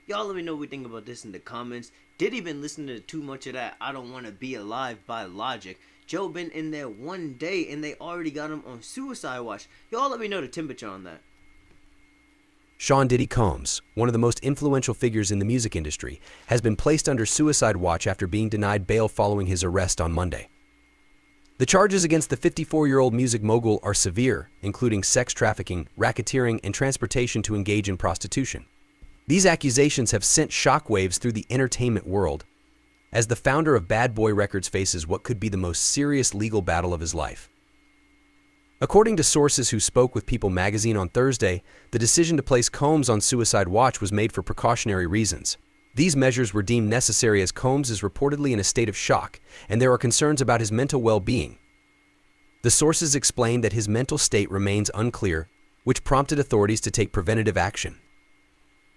Y'all let me know what you think about this in the comments. Diddy been listening to too much of that I Don't Wanna Be Alive by Logic. Joe been in there one day and they already got him on suicide watch. Y'all let me know the temperature on that. Sean Diddy Combs, one of the most influential figures in the music industry, has been placed under suicide watch after being denied bail following his arrest on Monday. The charges against the 54-year-old music mogul are severe, including sex trafficking, racketeering, and transportation to engage in prostitution. These accusations have sent shockwaves through the entertainment world, as the founder of Bad Boy Records faces what could be the most serious legal battle of his life. According to sources who spoke with People magazine on Thursday, the decision to place Combs on suicide watch was made for precautionary reasons. These measures were deemed necessary as Combs is reportedly in a state of shock, and there are concerns about his mental well-being. The sources explained that his mental state remains unclear, which prompted authorities to take preventative action.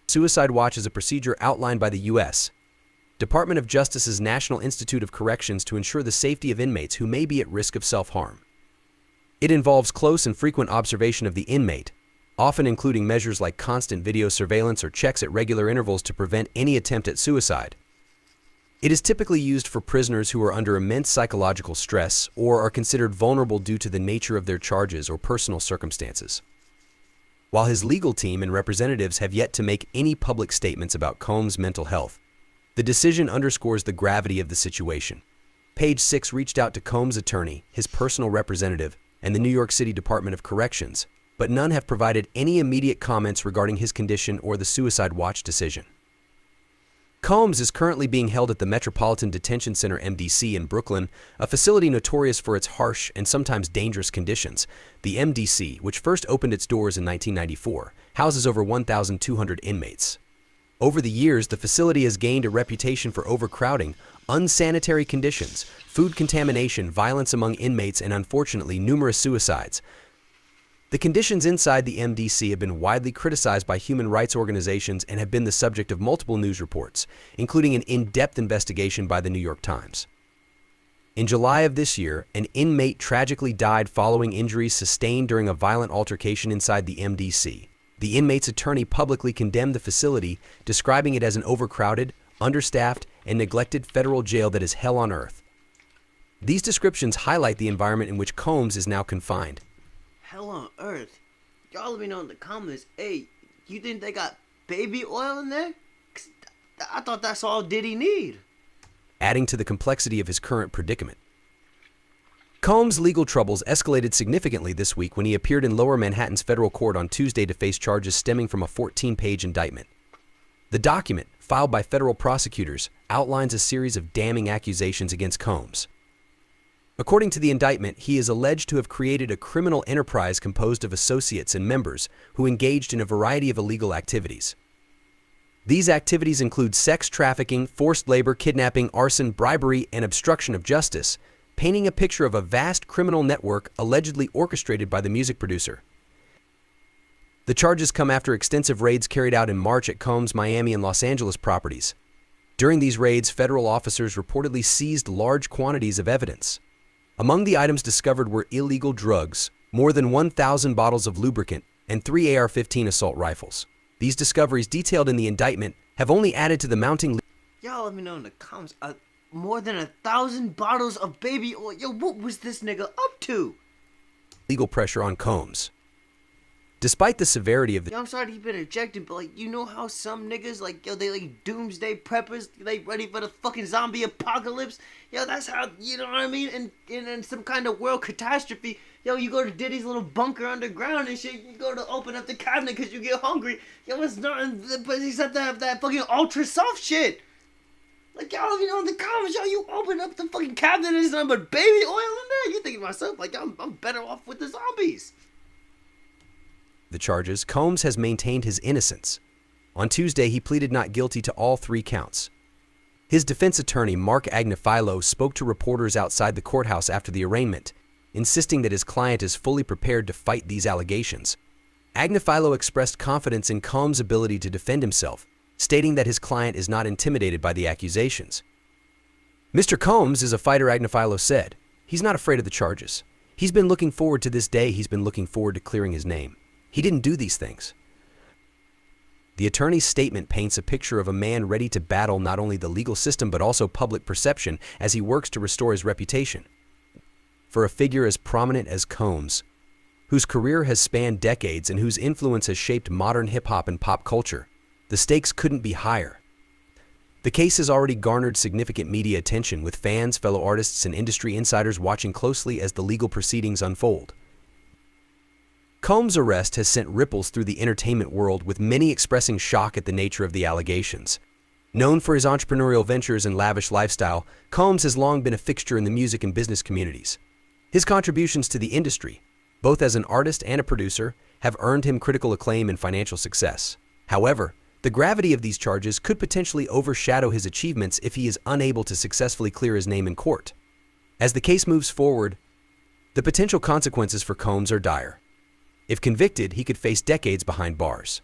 Suicide watch is a procedure outlined by the U.S. Department of Justice's National Institute of Corrections to ensure the safety of inmates who may be at risk of self-harm. It involves close and frequent observation of the inmate, often including measures like constant video surveillance or checks at regular intervals to prevent any attempt at suicide. It is typically used for prisoners who are under immense psychological stress or are considered vulnerable due to the nature of their charges or personal circumstances. While his legal team and representatives have yet to make any public statements about Combs' mental health, the decision underscores the gravity of the situation. Page 6 reached out to Combs' attorney, his personal representative, and the New York City Department of Corrections, but none have provided any immediate comments regarding his condition or the suicide watch decision. Combs is currently being held at the Metropolitan Detention Center MDC in Brooklyn, a facility notorious for its harsh and sometimes dangerous conditions. The MDC, which first opened its doors in 1994, houses over 1,200 inmates. Over the years, the facility has gained a reputation for overcrowding, unsanitary conditions, food contamination, violence among inmates, and unfortunately, numerous suicides. The conditions inside the MDC have been widely criticized by human rights organizations and have been the subject of multiple news reports, including an in-depth investigation by the New York Times. In July of this year, an inmate tragically died following injuries sustained during a violent altercation inside the MDC. The inmate's attorney publicly condemned the facility, describing it as an overcrowded, understaffed, and neglected federal jail that is hell on earth. These descriptions highlight the environment in which Combs is now confined. Hell on earth. Y'all let me know in the comments. Hey, you think they got baby oil in there? 'Cause I thought that's all Diddy need. Adding to the complexity of his current predicament. Combs' legal troubles escalated significantly this week when he appeared in Lower Manhattan's federal court on Tuesday to face charges stemming from a 14-page indictment. The document, filed by federal prosecutors, outlines a series of damning accusations against Combs. According to the indictment, he is alleged to have created a criminal enterprise composed of associates and members who engaged in a variety of illegal activities. These activities include sex trafficking, forced labor, kidnapping, arson, bribery, and obstruction of justice, painting a picture of a vast criminal network allegedly orchestrated by the music producer. The charges come after extensive raids carried out in March at Combs' Miami and Los Angeles properties. During these raids, federal officers reportedly seized large quantities of evidence. Among the items discovered were illegal drugs, more than 1,000 bottles of lubricant, and 3 AR-15 assault rifles. These discoveries, detailed in the indictment, have only added to the mounting. Y'all let me know in the comments. More than 1,000 bottles of baby oil. Yo, what was this nigga up to? Legal pressure on Combs. Despite the severity of the... Yo, I'm sorry he's been ejected, but like, you know how some niggas, like, yo, they like doomsday preppers, they ready for the fucking zombie apocalypse? Yo, that's how, you know what I mean? And in some kind of world catastrophe, yo, you go to Diddy's little bunker underground and shit, you go to open up the cabinet because you get hungry. Yo, it's nothing but except to have that fucking ultra soft shit. Like, y'all, you know, in the comments, yo, you open up the fucking cabinet and there's nothing but baby oil in there? You thinking to myself, like, I'm better off with the zombies. The charges, Combs has maintained his innocence. On Tuesday, he pleaded not guilty to all 3 counts. His defense attorney, Mark Agnifilo, spoke to reporters outside the courthouse after the arraignment, insisting that his client is fully prepared to fight these allegations. Agnifilo expressed confidence in Combs' ability to defend himself, stating that his client is not intimidated by the accusations. Mr. Combs is a fighter, Agnifilo said. He's not afraid of the charges. He's been looking forward to this day. He's been looking forward to clearing his name. He didn't do these things. The attorney's statement paints a picture of a man ready to battle not only the legal system but also public perception as he works to restore his reputation. For a figure as prominent as Combs, whose career has spanned decades and whose influence has shaped modern hip-hop and pop culture, the stakes couldn't be higher. The case has already garnered significant media attention, with fans, fellow artists, and industry insiders watching closely as the legal proceedings unfold. Combs' arrest has sent ripples through the entertainment world, with many expressing shock at the nature of the allegations. Known for his entrepreneurial ventures and lavish lifestyle, Combs has long been a fixture in the music and business communities. His contributions to the industry, both as an artist and a producer, have earned him critical acclaim and financial success. However, the gravity of these charges could potentially overshadow his achievements if he is unable to successfully clear his name in court. As the case moves forward, the potential consequences for Combs are dire. If convicted, he could face decades behind bars.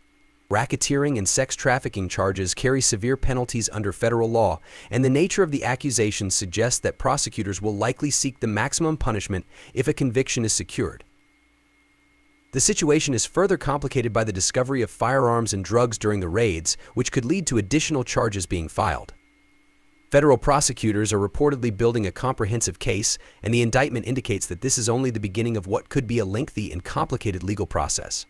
Racketeering and sex trafficking charges carry severe penalties under federal law, and the nature of the accusations suggests that prosecutors will likely seek the maximum punishment if a conviction is secured. The situation is further complicated by the discovery of firearms and drugs during the raids, which could lead to additional charges being filed. Federal prosecutors are reportedly building a comprehensive case, and the indictment indicates that this is only the beginning of what could be a lengthy and complicated legal process.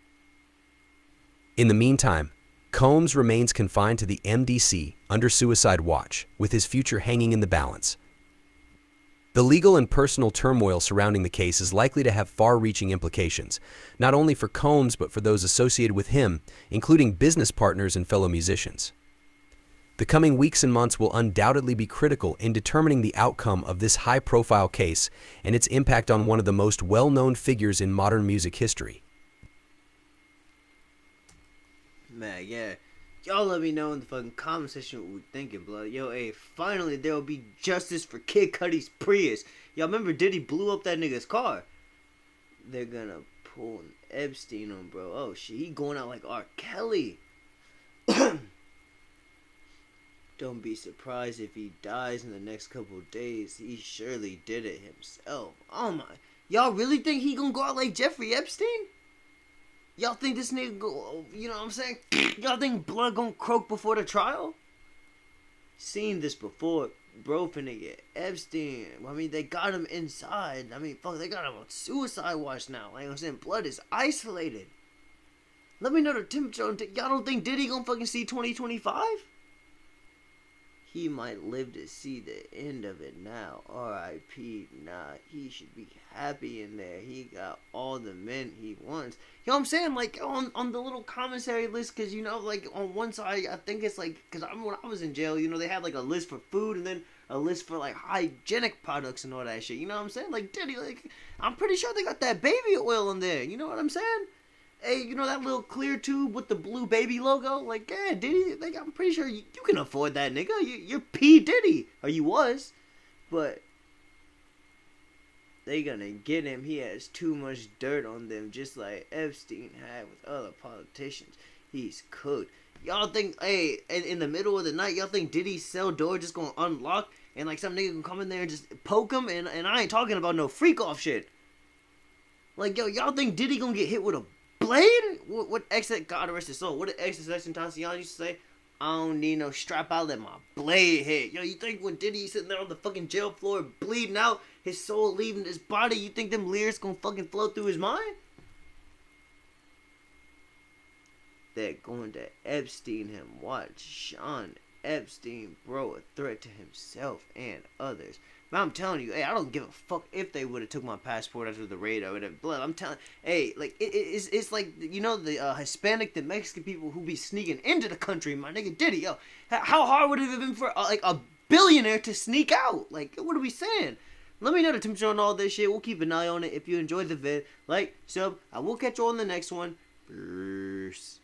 In the meantime, Combs remains confined to the MDC under suicide watch, with his future hanging in the balance. The legal and personal turmoil surrounding the case is likely to have far-reaching implications, not only for Combs but for those associated with him, including business partners and fellow musicians. The coming weeks and months will undoubtedly be critical in determining the outcome of this high-profile case and its impact on one of the most well-known figures in modern music history. Man, yeah. Y'all let me know in the fucking comment section what we're thinking, blood. Yo, hey, finally there will be justice for Kid Cudi's Prius. Y'all remember Diddy blew up that nigga's car? They're gonna pull an Epstein on, bro. Oh, shit, he going out like R. Kelly. Don't be surprised if he dies in the next couple days. He surely did it himself. Oh my. Y'all really think he gonna go out like Jeffrey Epstein? Y'all think this nigga go, you know what I'm saying? Y'all think blood gonna croak before the trial? Seen this before. Bro finna get Epstein. I mean, they got him inside. I mean, fuck, they got him on suicide watch now. Like I'm saying, blood is isolated. Let me know the temperature. Y'all don't think Diddy gonna fucking see 2025? He might live to see the end of it now. R.I.P. Nah, he should be happy in there. He got all the men he wants. You know what I'm saying? Like, on the little commissary list, because, you know, like, on one side, I think it's like, because when I was in jail, you know, they had, like, a list for food and then a list for, like, hygienic products and all that shit. You know what I'm saying? Like, Diddy, like, I'm pretty sure they got that baby oil in there. You know what I'm saying? Hey, you know that little clear tube with the blue baby logo? Like, yeah, Diddy, like, I'm pretty sure you can afford that, nigga. You're P. Diddy. Or you was. But they gonna get him. He has too much dirt on them, just like Epstein had with other politicians. He's cooked. Y'all think, hey, in the middle of the night, y'all think Diddy's cell door just gonna unlock and, like, some nigga can come in there and just poke him? And I ain't talking about no freak-off shit. Like, yo, y'all think Diddy gonna get hit with a blade? What God rest his soul, what did XXXTentacion used to say? I don't need no strap, I'll let my blade hit. Yo, you think when Diddy sitting there on the fucking jail floor bleeding out, his soul leaving his body, you think them lyrics gonna fucking flow through his mind? They're going to Epstein him. Watch Sean Epstein, bro, a threat to himself and others. But I'm telling you, hey, I don't give a fuck if they would have took my passport after the raid or whatever. Blood, I'm telling, hey, like, it's like, you know, the Hispanic, the Mexican people who be sneaking into the country, my nigga Diddy, yo. How hard would it have been for, like, a billionaire to sneak out? Like, what are we saying? Let me know the temperature on all this shit. We'll keep an eye on it. If you enjoyed the vid, like, sub, I will catch you on the next one. Peace.